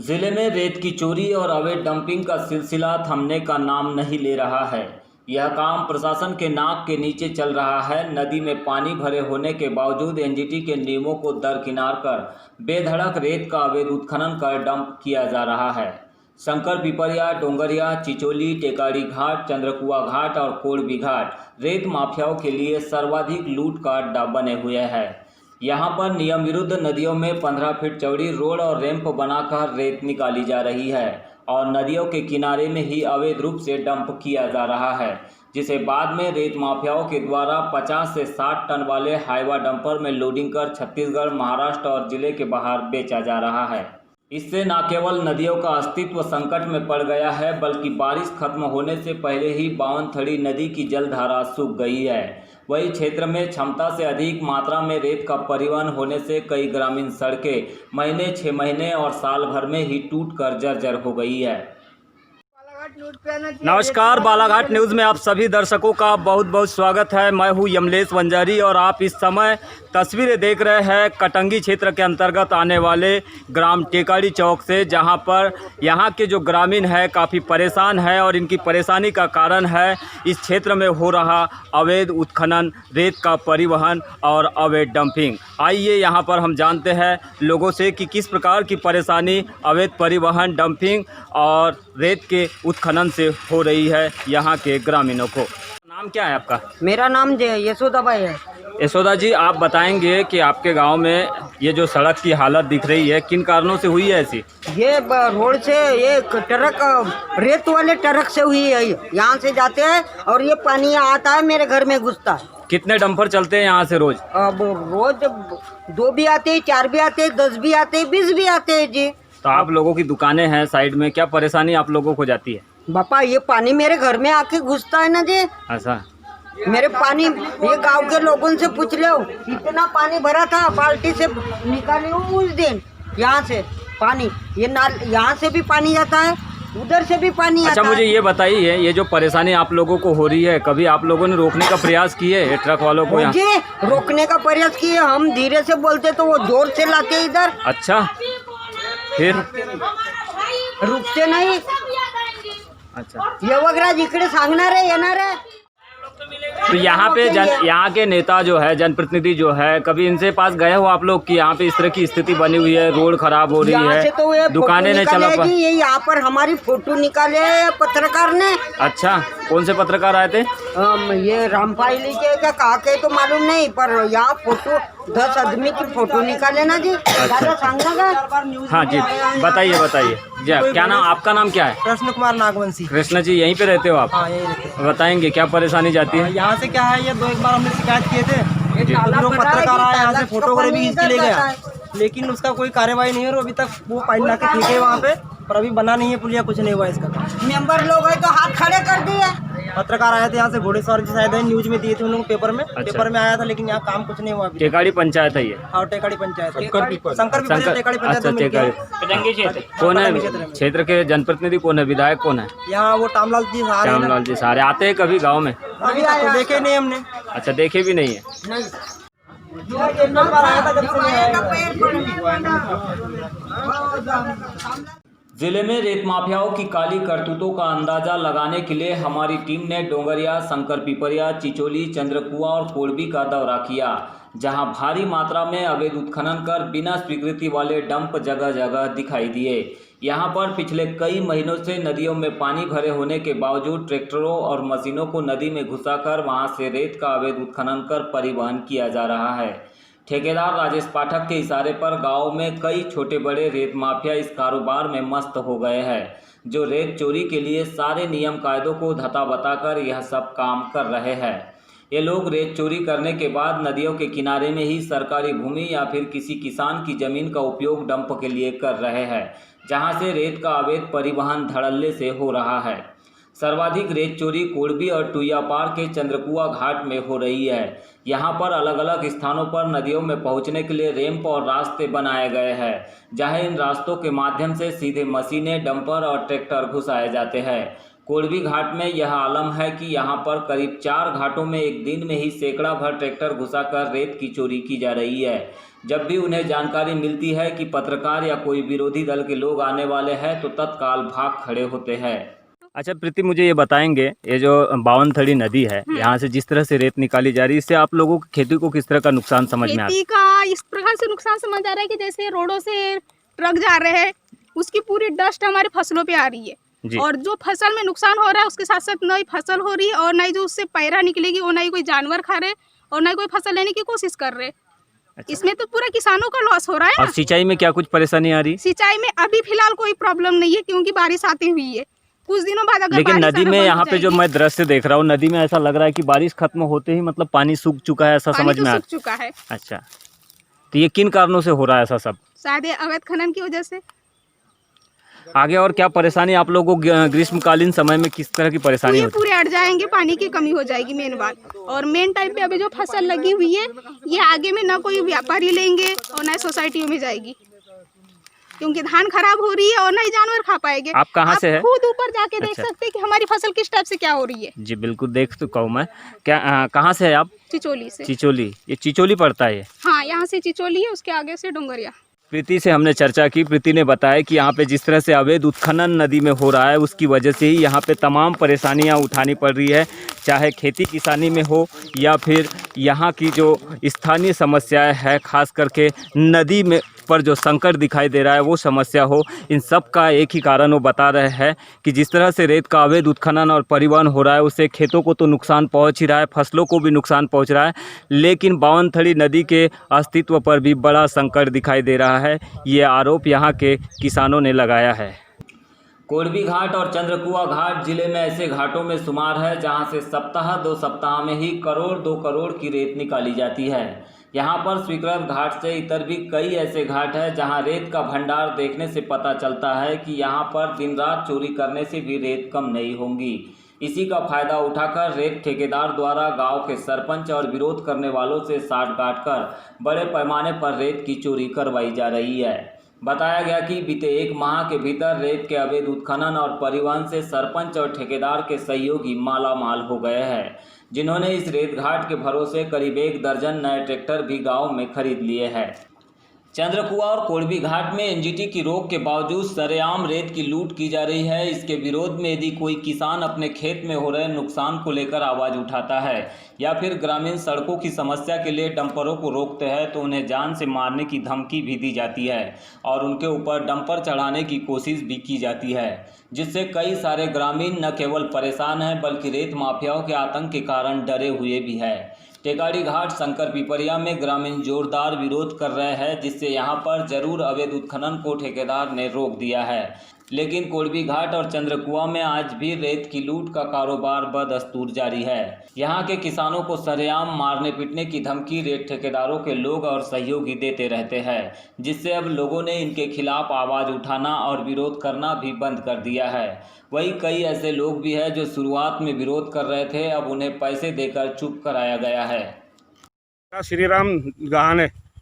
जिले में रेत की चोरी और अवैध डंपिंग का सिलसिला थमने का नाम नहीं ले रहा है। यह काम प्रशासन के नाक के नीचे चल रहा है। नदी में पानी भरे होने के बावजूद एनजीटी के नियमों को दरकिनार कर बेधड़क रेत का अवैध उत्खनन कर डंप किया जा रहा है। शंकर पिपरिया, डोंगरिया, चिचोली, टेकाड़ी घाट, चंद्रकुआ घाट और कोड़बी घाट रेत माफियाओं के लिए सर्वाधिक लूट का अड्डा बने हुए हैं। यहाँ पर नियम विरुद्ध नदियों में 15 फीट चौड़ी रोड और रैंप बनाकर रेत निकाली जा रही है और नदियों के किनारे में ही अवैध रूप से डंप किया जा रहा है, जिसे बाद में रेत माफियाओं के द्वारा 50 से 60 टन वाले हाईवा डंपर में लोडिंग कर छत्तीसगढ़, महाराष्ट्र और जिले के बाहर बेचा जा रहा है। इससे न केवल नदियों का अस्तित्व संकट में पड़ गया है, बल्कि बारिश खत्म होने से पहले ही बावनथड़ी नदी की जलधारा सूख गई है। वही क्षेत्र में क्षमता से अधिक मात्रा में रेत का परिवहन होने से कई ग्रामीण सड़कें महीने, 6 महीने और साल भर में ही टूटकर जर्जर हो गई है। नमस्कार, बालाघाट न्यूज़ में आप सभी दर्शकों का बहुत बहुत स्वागत है। मैं हूं यमलेश वंजारी और आप इस समय तस्वीरें देख रहे हैं कटंगी क्षेत्र के अंतर्गत आने वाले ग्राम टेकाड़ी चौक से, जहां पर यहां के जो ग्रामीण है काफ़ी परेशान है और इनकी परेशानी का कारण है इस क्षेत्र में हो रहा अवैध उत्खनन, रेत का परिवहन और अवैध डंपिंग। आइए यहां पर हम जानते हैं लोगों से कि किस प्रकार की परेशानी अवैध परिवहन, डंपिंग और रेत के उत्खनन से हो रही है यहाँ के ग्रामीणों को। नाम क्या है आपका? मेरा नाम यशोदाबाई है। यशोदा जी, आप बताएंगे कि आपके गांव में ये जो सड़क की हालत दिख रही है किन कारणों से हुई है ऐसी? ये रोड से ये ट्रक, रेत वाले ट्रक से हुई है। यहाँ से जाते हैं और ये पानी आता है मेरे घर में घुसता है। कितने डंपर चलते हैं यहाँ से रोज? अब रोज 2 भी आते हैं, 4 भी आते हैं, 10 भी आते हैं, 20 भी आते हैं जी। तो आप लोगों की दुकानें हैं साइड में, क्या परेशानी आप लोगों को जाती है? बापा ये पानी मेरे घर में आके घुसता है ना जी। ऐसा मेरे पानी ये गांव के लोगों से पूछ लो, इतना पानी भरा था, बाल्टी से निकाली हूँ उस दिन। यहाँ से पानी, ये नाल यहाँ से भी पानी जाता है, उधर से भी पानी आता है। अच्छा, मुझे ये बताइए, ये जो परेशानी आप लोगों को हो रही है, कभी आप लोगों ने रोकने का प्रयास किए है ट्रक वालों को? यहाँ जी रोकने का प्रयास किए, हम धीरे से बोलते तो वो जोर से लाते इधर। अच्छा, फिर रुकते नहीं। अच्छा, यवगराज इकडे सांगणार आहे, येणार आहे। तो यहाँ पे यहाँ के नेता जो है, जनप्रतिनिधि जो है, कभी इनसे पास गए हो आप लोग कि यहाँ पे इस तरह की स्थिति बनी हुई है, रोड खराब हो रही है, तो दुकानें नहीं चला पा? ये यहाँ पर हमारी फोटो निकाले पत्रकार ने। अच्छा, कौन से पत्रकार आए थे? ये रामपायली के क्या कहा के तो मालूम नहीं, पर यहाँ फोटो 10 आदमी की फोटो निकाले ना जी। दादा सांगा। हाँ जी, बताइए बताइए जी, क्या नाम, आपका नाम क्या है? कृष्ण कुमार नागवंशी। कृष्ण जी, यहीं पे रहते हो आप? हाँ, यही रहते हैं। बताएंगे क्या परेशानी जाती है? यहाँ से क्या है, ये 2 बार हमने शिकायत किए थे, तो लोग पत्रकार आया यहाँ से फोटो वगैरह भी खींच के ले गया, लेकिन उसका कोई कार्रवाई नहीं है और अभी तक वो पाइप ला के फेंके वहाँ पे, पर अभी बना नहीं है पुलिया, कुछ नहीं हुआ इसका। मेंबर लोग है तो हाथ खड़े कर दिए। पत्रकार आए थे यहाँ से घोड़ेश्वर जी, शायद न्यूज में दिए थे उन लोगों पेपर में। अच्छा। पेपर में आया था, लेकिन यहाँ काम कुछ नहीं हुआ अभी। टेकाड़ी पंचायत है ये? और टेकाड़ी पंचायत, शंकर टेकाड़ी पंचायत। अच्छा, टेकाड़ी कौन है क्षेत्र के जनप्रतिनिधि, कौन है, विधायक कौन है? यहाँ वो टामलाल जी सारे। श्यामलाल जी सारे आते हैं कभी गाँव में? अभी तक तो देखे नहीं हमने। अच्छा, देखे भी नहीं है। आया था जब से नहीं आया। जिले में रेत माफियाओं की काली करतूतों का अंदाजा लगाने के लिए हमारी टीम ने डोंगरिया, शंकर पिपरिया, चिचोली, चंद्रकुआ और कोड़बी का दौरा किया, जहां भारी मात्रा में अवैध उत्खनन कर बिना स्वीकृति वाले डंप जगह जगह दिखाई दिए। यहां पर पिछले कई महीनों से नदियों में पानी भरे होने के बावजूद ट्रैक्टरों और मशीनों को नदी में घुसाकर वहां से रेत का अवैध उत्खनन कर परिवहन किया जा रहा है। ठेकेदार राजेश पाठक के इशारे पर गांव में कई छोटे बड़े रेत माफिया इस कारोबार में मस्त हो गए हैं, जो रेत चोरी के लिए सारे नियम कायदों को धता बताकर यह सब काम कर रहे हैं। ये लोग रेत चोरी करने के बाद नदियों के किनारे में ही सरकारी भूमि या फिर किसी किसान की जमीन का उपयोग डंप के लिए कर रहे हैं, जहां से रेत का अवैध परिवहन धड़ल्ले से हो रहा है। सर्वाधिक रेत चोरी कोड़बी और टुईयापार के चंद्रकुआ घाट में हो रही है। यहाँ पर अलग अलग स्थानों पर नदियों में पहुँचने के लिए रैंप और रास्ते बनाए गए हैं, जहाँ इन रास्तों के माध्यम से सीधे मशीनें, डंपर और ट्रैक्टर घुसाए जाते हैं। कोड़वी घाट में यह आलम है कि यहाँ पर करीब 4 घाटों में एक दिन में ही सैकड़ा भर ट्रैक्टर घुसाकर रेत की चोरी की जा रही है। जब भी उन्हें जानकारी मिलती है कि पत्रकार या कोई विरोधी दल के लोग आने वाले हैं तो तत्काल भाग खड़े होते हैं। अच्छा प्रीति, मुझे ये बताएंगे, ये जो बावनथड़ी नदी है, यहाँ से जिस तरह से रेत निकाली जा रही है, इससे आप लोगों की खेती को किस तरह का नुकसान समझ में आता है? खेती का इस प्रकार से नुकसान समझ आ रहा है कि जैसे रोडों से ट्रक जा रहे हैं, उसकी पूरी डस्ट हमारे फसलों पे आ रही है और जो फसल में नुकसान हो रहा है उसके साथ साथ नई फसल हो रही है और नई जो उससे पैरा निकलेगी वो नई कोई जानवर खा रहे और नई कोई फसल लेने की कोशिश कर रहे। अच्छा। इसमें तो पूरा किसानों का लॉस हो रहा है। और सिंचाई में क्या कुछ परेशानी आ रही? सिंचाई में अभी फिलहाल कोई प्रॉब्लम नहीं है क्योंकि बारिश आती हुई है। कुछ दिनों बाद अगर लेकिन नदी में यहाँ पे जो मैं दृश्य देख रहा हूँ, नदी में ऐसा लग रहा है कि बारिश खत्म होते ही मतलब पानी सूख चुका है, ऐसा समझ में आ सूख चुका है। अच्छा, तो ये किन कारणों से हो रहा है ऐसा सब? शायद अवैध खनन की वजह से। आगे और क्या परेशानी आप लोगों को ग्रीष्मकालीन समय में किस तरह की परेशानी होती है? पूरे अट जाएंगे, पानी की कमी हो जाएगी मेन बात। और मेन टाइम पे अभी जो फसल लगी हुई है ये आगे में ना कोई व्यापारी लेंगे और ना सोसाइटियों में जाएगी क्योंकि धान खराब हो रही है और ना ही जानवर खा पाएंगे। आप कहाँ से है? खुद ऊपर जाके देख अच्छा। सकते हैं कि हमारी फसल किस टाइप से क्या हो रही है। जी बिल्कुल, देख चुका हूँ मैं। क्या कहाँ से है आप? चिचोली से। चिचोली, ये चिचोली पड़ता है? हाँ, यहाँ से चिचोली है, उसके आगे से डोंगरिया। प्रीति से हमने चर्चा की। प्रीति ने बताया कि यहाँ पे जिस तरह से अवैध उत्खनन नदी में हो रहा है उसकी वजह से ही यहाँ पे तमाम परेशानियाँ उठानी पड़ रही है, चाहे खेती किसानी में हो या फिर यहाँ की जो स्थानीय समस्याएं है, खास करके नदी में पर जो संकट दिखाई दे रहा है वो समस्या हो। इन सब का एक ही कारण वो बता रहे हैं कि जिस तरह से रेत का अवैध उत्खनन और परिवहन हो रहा है उससे खेतों को तो नुकसान पहुँच ही रहा है, फसलों को भी नुकसान पहुँच रहा है, लेकिन बावनथड़ी नदी के अस्तित्व पर भी बड़ा संकट दिखाई दे रहा है। ये आरोप यहाँ के किसानों ने लगाया है। कोड़वी घाट और चंद्रकुआ घाट जिले में ऐसे घाटों में शुमार है जहाँ से सप्ताह 2 सप्ताह में ही करोड़ 2 करोड़ की रेत निकाली जाती है। यहाँ पर स्वीकृत घाट से इतर भी कई ऐसे घाट हैं जहाँ रेत का भंडार देखने से पता चलता है कि यहाँ पर दिन रात चोरी करने से भी रेत कम नहीं होंगी। इसी का फायदा उठाकर रेत ठेकेदार द्वारा गांव के सरपंच और विरोध करने वालों से साठ-गांठ कर बड़े पैमाने पर रेत की चोरी करवाई जा रही है। बताया गया कि बीते 1 माह के भीतर रेत के अवैध उत्खनन और परिवहन से सरपंच और ठेकेदार के सहयोगी मालामाल हो गए हैं, जिन्होंने इस रेत घाट के भरोसे करीब 1 दर्जन नए ट्रैक्टर भी गांव में खरीद लिए हैं। चंद्रकुआ और कोड़वी घाट में एनजीटी की रोक के बावजूद सरेआम रेत की लूट की जा रही है। इसके विरोध में यदि कोई किसान अपने खेत में हो रहे नुकसान को लेकर आवाज़ उठाता है या फिर ग्रामीण सड़कों की समस्या के लिए डंपरों को रोकते हैं तो उन्हें जान से मारने की धमकी भी दी जाती है और उनके ऊपर डंपर चढ़ाने की कोशिश भी की जाती है, जिससे कई सारे ग्रामीण न केवल परेशान हैं बल्कि रेत माफियाओं के आतंक के कारण डरे हुए भी हैं। टेकाड़ी घाट शंकर पिपरिया में ग्रामीण जोरदार विरोध कर रहे हैं, जिससे यहां पर जरूर अवैध उत्खनन को ठेकेदार ने रोक दिया है, लेकिन कोड़वी घाट और चंद्रकुआ में आज भी रेत की लूट का कारोबार बदस्तूर जारी है। यहां के किसानों को सरेआम मारने पीटने की धमकी रेत ठेकेदारों के लोग और सहयोगी देते रहते हैं, जिससे अब लोगों ने इनके खिलाफ आवाज़ उठाना और विरोध करना भी बंद कर दिया है। वहीं कई ऐसे लोग भी हैं जो शुरुआत में विरोध कर रहे थे, अब उन्हें पैसे देकर चुप कराया गया है। श्री राम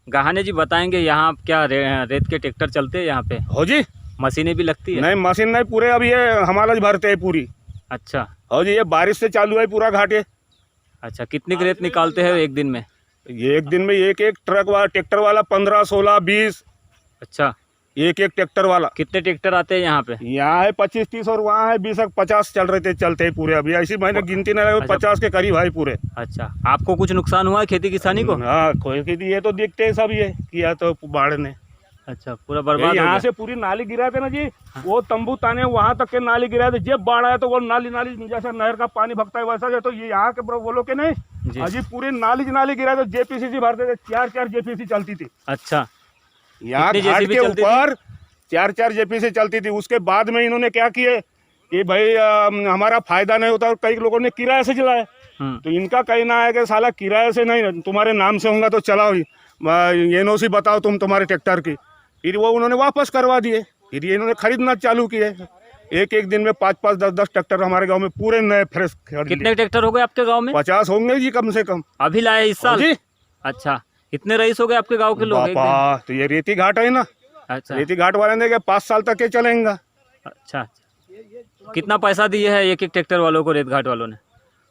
गहाने जी बताएंगे यहाँ क्या रेत के ट्रैक्टर चलते हैं यहाँ पे? हो जी, मशीनें भी लगती है? नहीं मशीन नहीं, पूरे अभी ये हमारा भरते हैं पूरी। अच्छा। हो जी, ये बारिश से चालू है पूरा घाट ये। अच्छा, कितनी रेत निकालते हैं एक दिन में? ये एक दिन में एक ट्रक वाला ट्रैक्टर वाला 15, 16, 20। अच्छा, एक ट्रैक्टर वाला। कितने ट्रैक्टर आते हैं यहाँ पे? यहाँ है 25, 30 और वहाँ है 20, 50 चल रहे थे, चलते हैं पूरे अभी। ऐसी मैंने गिनती नहीं लगा, 50 के करीब है पूरे। अच्छा, आपको कुछ नुकसान हुआ है खेती किसानी को? हाँ, कोई की ये तो देखते हैं सब, ये किया तो बाढ़ ने। अच्छा, पूरा बर्बाद। यहाँ से पूरी नाली गिरा थे ना जी, वो तंबू ताने वहाँ तक के नाली गिरा थे। जब बाढ़ आया तो वो नाली जैसा नहर का पानी भगता है वैसा जो, तो ये यहाँ के बोलो के नहीं अजी पूरी नाली गिरा थे। जेपीसी भरते थे, 4 जेपीसी चलती थी। अच्छा, यहाँ घाट के ऊपर 4 जेपीसी चलती थी। उसके बाद में इन्होंने क्या किए कि भाई हमारा फायदा नहीं होता और कई लोगों ने किराए से चलाए। तो इनका कहना है कि साला किराए से नहीं, तुम्हारे नाम से होगा तो चलाओ, एनओसी बताओ तुम तुम्हारे ट्रैक्टर की। फिर वो उन्होंने वापस करवा दिए। फिर ये इन्होंने खरीदना चालू किए। एक दिन में 5, 10 ट्रैक्टर हमारे गांव में पूरे नए फ्रेश। कितने ट्रैक्टर हो गए आपके गांव में? 50 होंगे जी कम से कम। अभी लाए इस साल? अच्छा, इतने रईस हो गए आपके गांव के लोग? तो ये रेती घाट है ना। अच्छा, रेती घाट वाले ने 5 साल तक ये चलेगा। अच्छा, कितना पैसा दिए है एक एक ट्रैक्टर वालों को, रेत घाट वालों ने?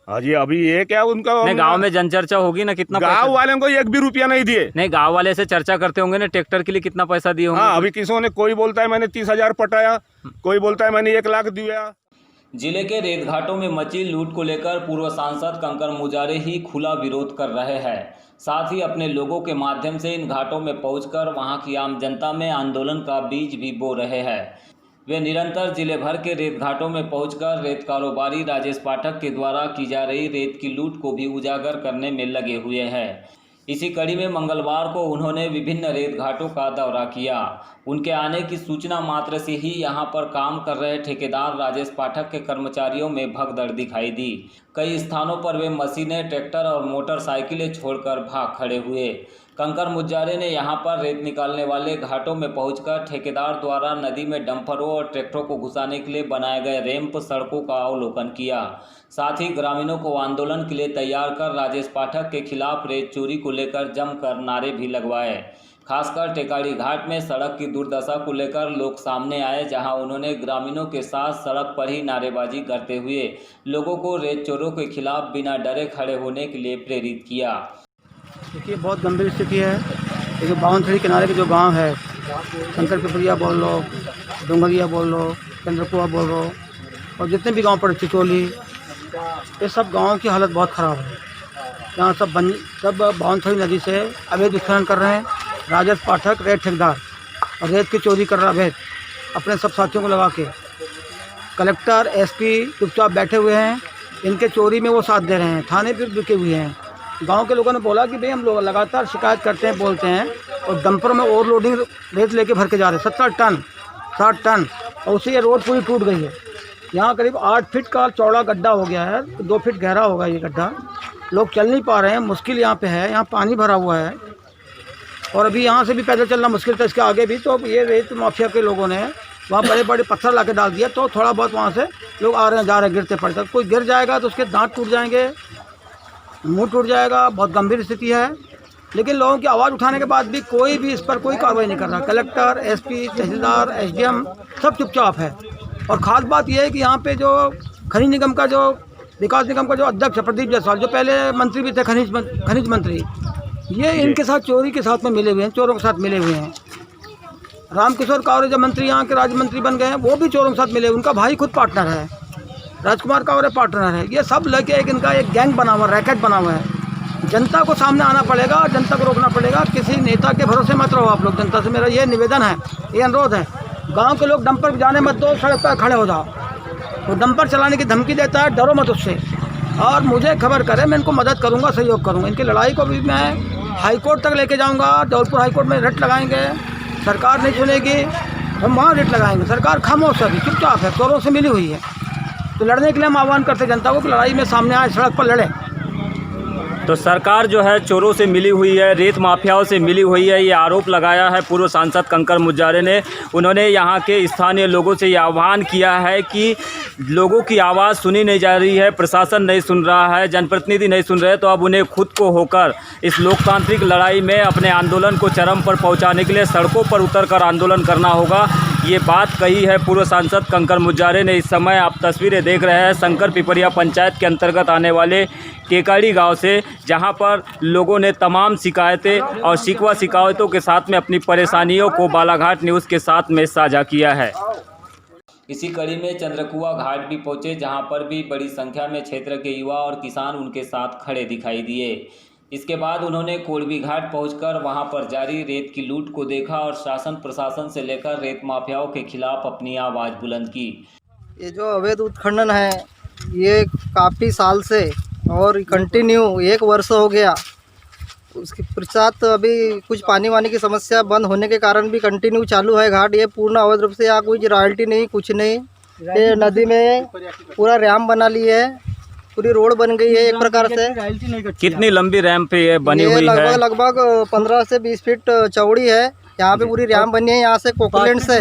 हाँ जी, अभी ये क्या उनका नहीं, गांव में जनचर्चा होगी ना, कितना गांव वालों को 1 भी रुपया नहीं दिए। नहीं, गांव वाले से चर्चा करते होंगे ना, ट्रैक्टर के लिए कितना पैसा दिए होंगे? हाँ, अभी किसों ने, कोई बोलता है मैंने 30,000 पटाया, कोई बोलता है मैंने 1 लाख दिया। जिले के रेत घाटों में मची लूट को लेकर पूर्व सांसद कंकर मुजारे ही खुला विरोध कर रहे हैं। साथ ही अपने लोगों के माध्यम से इन घाटों में पहुंचकर वहां की आम जनता में आंदोलन का बीज भी बो रहे हैं। वे निरंतर जिले भर के रेत घाटों में पहुंचकर रेत कारोबारी राजेश पाठक के द्वारा की जा रही रेत की लूट को भी उजागर करने में लगे हुए हैं। इसी कड़ी में मंगलवार को उन्होंने विभिन्न रेत घाटों का दौरा किया। उनके आने की सूचना मात्र से ही यहां पर काम कर रहे ठेकेदार राजेश पाठक के कर्मचारियों में भगदड़ दिखाई दी। कई स्थानों पर वे मशीनें, ट्रैक्टर और मोटरसाइकिलें छोड़कर भाग खड़े हुए। कंकर मुजारे ने यहां पर रेत निकालने वाले घाटों में पहुंचकर ठेकेदार द्वारा नदी में डंपरों और ट्रैक्टरों को घुसाने के लिए बनाए गए रैंप सड़कों का अवलोकन किया। साथ ही ग्रामीणों को आंदोलन के लिए तैयार कर राजेश पाठक के खिलाफ रेत चोरी को लेकर जमकर नारे भी लगवाए। खासकर टेकाड़ी घाट में सड़क की दुर्दशा को लेकर लोग सामने आए, जहां उन्होंने ग्रामीणों के साथ सड़क पर ही नारेबाजी करते हुए लोगों को रेत चोरों के खिलाफ बिना डरे खड़े होने के लिए प्रेरित किया। देखिए, बहुत गंभीर स्थिति है। ये जो बावनथड़ी किनारे के जो गांव है, शंकर पिपरिया बोल लो, डोंगरिया बोल लो, चंद्रपुआ बोल लो, और जितने भी गांव पड़े, चिचोली, ये सब गांव की हालत बहुत ख़राब है। यहाँ सब बावनथड़ी नदी से अवैध उत्खनन कर रहे हैं। राजेश पाठक रेत ठेकेदार और रेत की चोरी कर रहा है अपने सब साथियों को लगा के। कलेक्टर, एसपी चुपचाप बैठे हुए हैं, इनके चोरी में वो साथ दे रहे हैं, थाने पर रुके हुए हैं। गांव के लोगों ने बोला कि भाई हम लोग लगातार शिकायत करते हैं, बोलते हैं, और डंपरों में ओवरलोडिंग रेत लेके भर के जा रहे हैं, 70 टन 60 टन, और उससे ये रोड पूरी टूट गई है। यहाँ करीब 8 फीट का चौड़ा गड्ढा हो गया है, 2 फीट गहरा होगा ये गड्ढा। लोग चल नहीं पा रहे हैं, मुश्किल यहाँ पे है। यहाँ पानी भरा हुआ है और अभी यहाँ से भी पैदल चलना मुश्किल था, इसके आगे भी। तो ये रेत माफिया के लोगों ने वहाँ बड़े बड़े पत्थर ला के डाल दिया, तो थोड़ा बहुत वहाँ से लोग आ रहे हैं, जा रहे हैं, गिरते पड़ते। कोई गिर जाएगा तो उसके दांत टूट जाएंगे, मुंह टूट जाएगा। बहुत गंभीर स्थिति है। लेकिन लोगों की आवाज़ उठाने के बाद भी कोई भी इस पर कोई कार्रवाई नहीं कर रहा। कलेक्टर, एसपी, तहसीलदार, एसडीएम सब चुपचाप है। और ख़ास बात यह है कि यहाँ पे जो खनिज निगम का जो विकास निगम का जो अध्यक्ष है प्रदीप जायसवाल, जो पहले मंत्री भी थे, खनिज मंत्री, ये इनके साथ चोरी के साथ में मिले हुए हैं, चोरों के साथ मिले हुए हैं। रामकिशोर कावरे जो मंत्री यहाँ के राज्य मंत्री बन गए हैं, वो भी चोरों के साथ मिले हुए। उनका भाई खुद पार्टनर है, राजकुमार कावरे पार्टनर है। ये सब लेके इनका एक गैंग बना हुआ, रैकेट बना हुआ है। जनता को सामने आना पड़ेगा और जनता को रोकना पड़ेगा। किसी नेता के भरोसे मत रहो आप लोग। जनता से मेरा ये निवेदन है, ये अनुरोध है। गांव के लोग डंपर जाने मत दो, सड़क पर खड़े हो जाओ। वो डंपर चलाने की धमकी देता है, डरो मत उससे। और मुझे खबर करे, मैं इनको मदद करूँगा, सहयोग करूँगा। इनकी लड़ाई को भी मैं हाईकोर्ट तक लेके जाऊँगा। जबलपुर हाईकोर्ट में रिट लगाएंगे, सरकार नहीं सुनेगी, हम वहाँ रिट लगाएंगे। सरकार खामोश है, चुपचाप है, चोरों से मिली हुई है। तो लड़ने के लिए हम आह्वान करते जनता को कि लड़ाई में सामने आए, सड़क पर लड़े। तो सरकार जो है चोरों से मिली हुई है, रेत माफियाओं से मिली हुई है, ये आरोप लगाया है पूर्व सांसद कंकर मुजारे ने। उन्होंने यहाँ के स्थानीय लोगों से ये आह्वान किया है कि लोगों की आवाज़ सुनी नहीं जा रही है, प्रशासन नहीं सुन रहा है, जनप्रतिनिधि नहीं सुन रहे, तो अब उन्हें खुद को होकर इस लोकतांत्रिक लड़ाई में अपने आंदोलन को चरम पर पहुँचाने के लिए सड़कों पर उतरकर आंदोलन करना होगा। ये बात कही है पूर्व सांसद कंकर मुजारे ने। इस समय आप तस्वीरें देख रहे हैं शंकर पिपरिया पंचायत के अंतर्गत आने वाले टेकाड़ी गांव से, जहां पर लोगों ने तमाम शिकायतें और शिकवा शिकायतों के साथ में अपनी परेशानियों को बालाघाट न्यूज़ के साथ में साझा किया है। इसी कड़ी में चंद्रकुआ घाट भी पहुंचे, जहां पर भी बड़ी संख्या में क्षेत्र के युवा और किसान उनके साथ खड़े दिखाई दिए। इसके बाद उन्होंने कोलवी घाट पहुंचकर वहां पर जारी रेत की लूट को देखा और शासन प्रशासन से लेकर रेत माफियाओं के खिलाफ अपनी आवाज़ बुलंद की। ये जो अवैध उत्खनन है, ये काफ़ी साल से और कंटिन्यू 1 वर्ष हो गया। उसके पश्चात अभी कुछ पानी वानी की समस्या बंद होने के कारण भी कंटिन्यू चालू है घाट। ये पूर्ण अवैध रूप से, यहाँ कोई रॉयल्टी नहीं, कुछ नहीं। ये नदी में पूरा रैम बना ली है, पूरी रोड बन गई है एक प्रकार से। कितनी लंबी रैंप पे बनी हुई है? लगभग 15 से 20 फीट चौड़ी है। यहाँ पे पूरी रैम बनी है। यहाँ से कोकलैंड से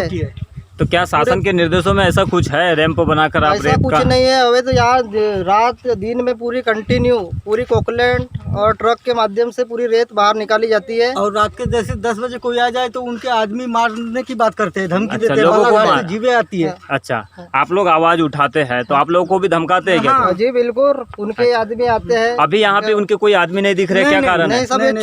तो क्या शासन के निर्देशों में ऐसा कुछ है, रैंप बनाकर आप ऐसा रेत कुछ का? नहीं है। अभी तो यहाँ रात दिन में पूरी कंटिन्यू पूरी कोकलेंट और ट्रक के माध्यम से पूरी रेत बाहर निकाली जाती है। और रात के जैसे 10 बजे कोई आ जाए तो उनके आदमी मारने की बात करते हैं, धमकी अच्छा, देते हैं, लोगों को बाबा मार- जीवे आती है। अच्छा, आप लोग आवाज उठाते हैं तो आप लोगों को भी धमकाते हैं क्या? हाँ जी बिल्कुल, उनके आदमी आते हैं। अभी यहाँ पे उनके कोई आदमी नहीं दिख रहे, क्या कारण नहीं, है? सब ये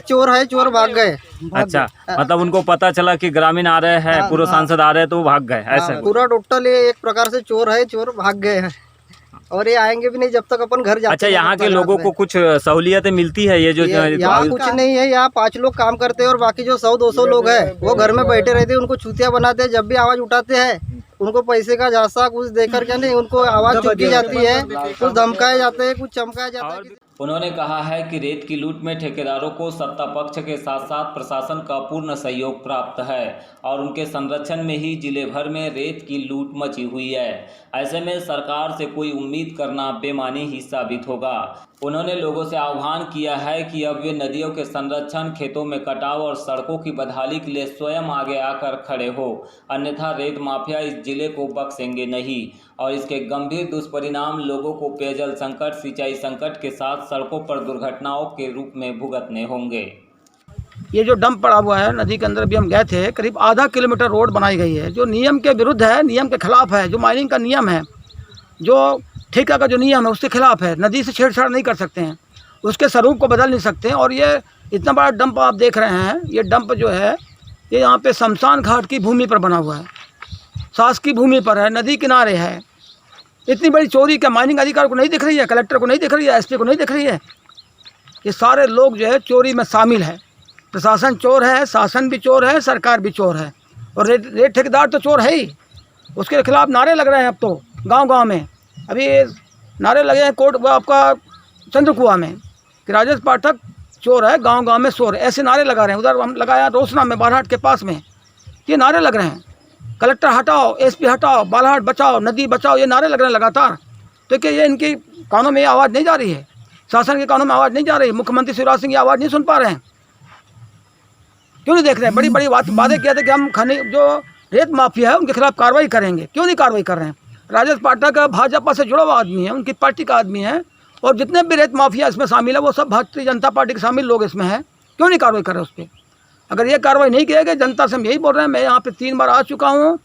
चोर है, चोर भाग गए। अच्छा, मतलब उनको पता चला कि ग्रामीण आ रहे हैं, पूर्व सांसद आ रहे हैं तो वो भाग गए, ऐसा? पूरा टोटल ये एक प्रकार से चोर है, चोर भाग गए हैं और ये आएंगे भी नहीं जब तक अपन घर जाते। अच्छा, यहाँ के लोगों को कुछ सहूलियतें मिलती है? ये जो यहाँ कुछ नहीं है। यहाँ 5 लोग काम करते हैं और बाकी जो 100-200 लोग हैं वो घर में बैठे रहते हैं। उनको चूतिया बनाते हैं, जब भी आवाज उठाते हैं उनको पैसे का झांसा कुछ देकर के नहीं, उनको आवाज चुपकी जाती है, कुछ धमकाए जाते हैं, कुछ चमकाया जाता है। उन्होंने कहा है कि रेत की लूट में ठेकेदारों को सत्ता पक्ष के साथ साथ प्रशासन का पूर्ण सहयोग प्राप्त है और उनके संरक्षण में ही जिले भर में रेत की लूट मची हुई है। ऐसे में सरकार से कोई उम्मीद करना बेमानी ही साबित होगा। उन्होंने लोगों से आह्वान किया है कि अब वे नदियों के संरक्षण, खेतों में कटाव और सड़कों की बदहाली के लिए स्वयं आगे आकर खड़े हो, अन्यथा रेत माफिया इस जिले को बख्शेंगे नहीं और इसके गंभीर दुष्परिणाम लोगों को पेयजल संकट, सिंचाई संकट के साथ सड़कों पर दुर्घटनाओं के रूप में भुगतने होंगे। ये जो डंप पड़ा हुआ है नदी के अंदर, भी हम गए थे, करीब आधा किलोमीटर रोड बनाई गई है जो नियम के विरुद्ध है, नियम के खिलाफ है। जो माइनिंग का नियम है, जो ठेका का जो नियम है उसके खिलाफ है। नदी से छेड़छाड़ नहीं कर सकते हैं, उसके स्वरूप को बदल नहीं सकते हैं। और ये इतना बड़ा डंप आप देख रहे हैं, ये डंप जो है ये यहाँ पे शमशान घाट की भूमि पर बना हुआ है, शासकीय भूमि पर है, नदी किनारे है। इतनी बड़ी चोरी क्या माइनिंग अधिकारी को नहीं दिख रही है, कलेक्टर को नहीं दिख रही है, एसपी को नहीं दिख रही है? ये सारे लोग जो है चोरी में शामिल है। प्रशासन चोर है, शासन भी चोर है, सरकार भी चोर है और रेत ठेकेदार तो चोर है ही। उसके खिलाफ नारे लग रहे हैं अब तो गांव-गांव में। अभी नारे लगे हैं कोर्ट आपका चंद्रकुआ में कि राजेश पाठक चोर है, गांव-गांव में चोर है, ऐसे नारे लगा रहे हैं। उधर हम लगाया रोसना में, बालाहाट के पास में, ये नारे लग रहे हैं कलेक्टर हटाओ, एसपी हटाओ, बालाहाट बचाओ, नदी बचाओ, ये नारे लग रहे हैं लगातार। तो क्या ये इनकी कानों में आवाज़ नहीं जा रही है? शासन के कानों में आवाज़ नहीं जा रही? मुख्यमंत्री शिवराज सिंह की आवाज़ नहीं सुन पा रहे हैं? क्यों नहीं देख रहे हैं? बड़ी बड़ी वादे किए थे कि हम जो रेत माफिया है उनके खिलाफ कार्रवाई करेंगे, क्यों नहीं कार्रवाई कर रहे हैं? राजेश पाठक भाजपा से जुड़ा हुआ आदमी है, उनकी पार्टी का आदमी है और जितने भी रेत माफिया इसमें शामिल है वो सब भारतीय जनता पार्टी के शामिल लोग इसमें हैं। क्यों नहीं कार्रवाई कर रहे उस पर? अगर ये कार्रवाई नहीं किया गया, जनता से हम यही बोल रहे हैं। मैं यहाँ पे 3 बार आ चुका हूँ।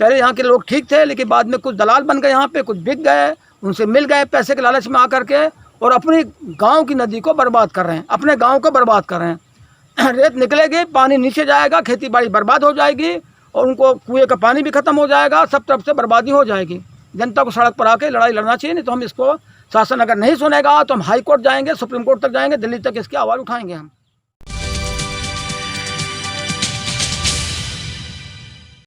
पहले यहाँ के लोग ठीक थे, लेकिन बाद में कुछ दलाल बन गए, यहाँ पे कुछ बिक गए, उनसे मिल गए पैसे के लालच में आकर के और अपने गांव की नदी को बर्बाद कर रहे हैं, अपने गांव को बर्बाद कर रहे हैं। रेत निकलेगी, पानी नीचे जाएगा, खेती बाड़ी बर्बाद हो जाएगी और उनको कुएं का पानी भी खत्म हो जाएगा, सब तरफ से बर्बादी हो जाएगी। जनता को सड़क पर आके लड़ाई लड़ना चाहिए, नहीं तो हम इसको शासन अगर नहीं सुनेगा तो हम हाई कोर्ट जाएंगे, सुप्रीम कोर्ट तक जाएंगे, दिल्ली तक इसकी आवाज़ उठाएंगे हम।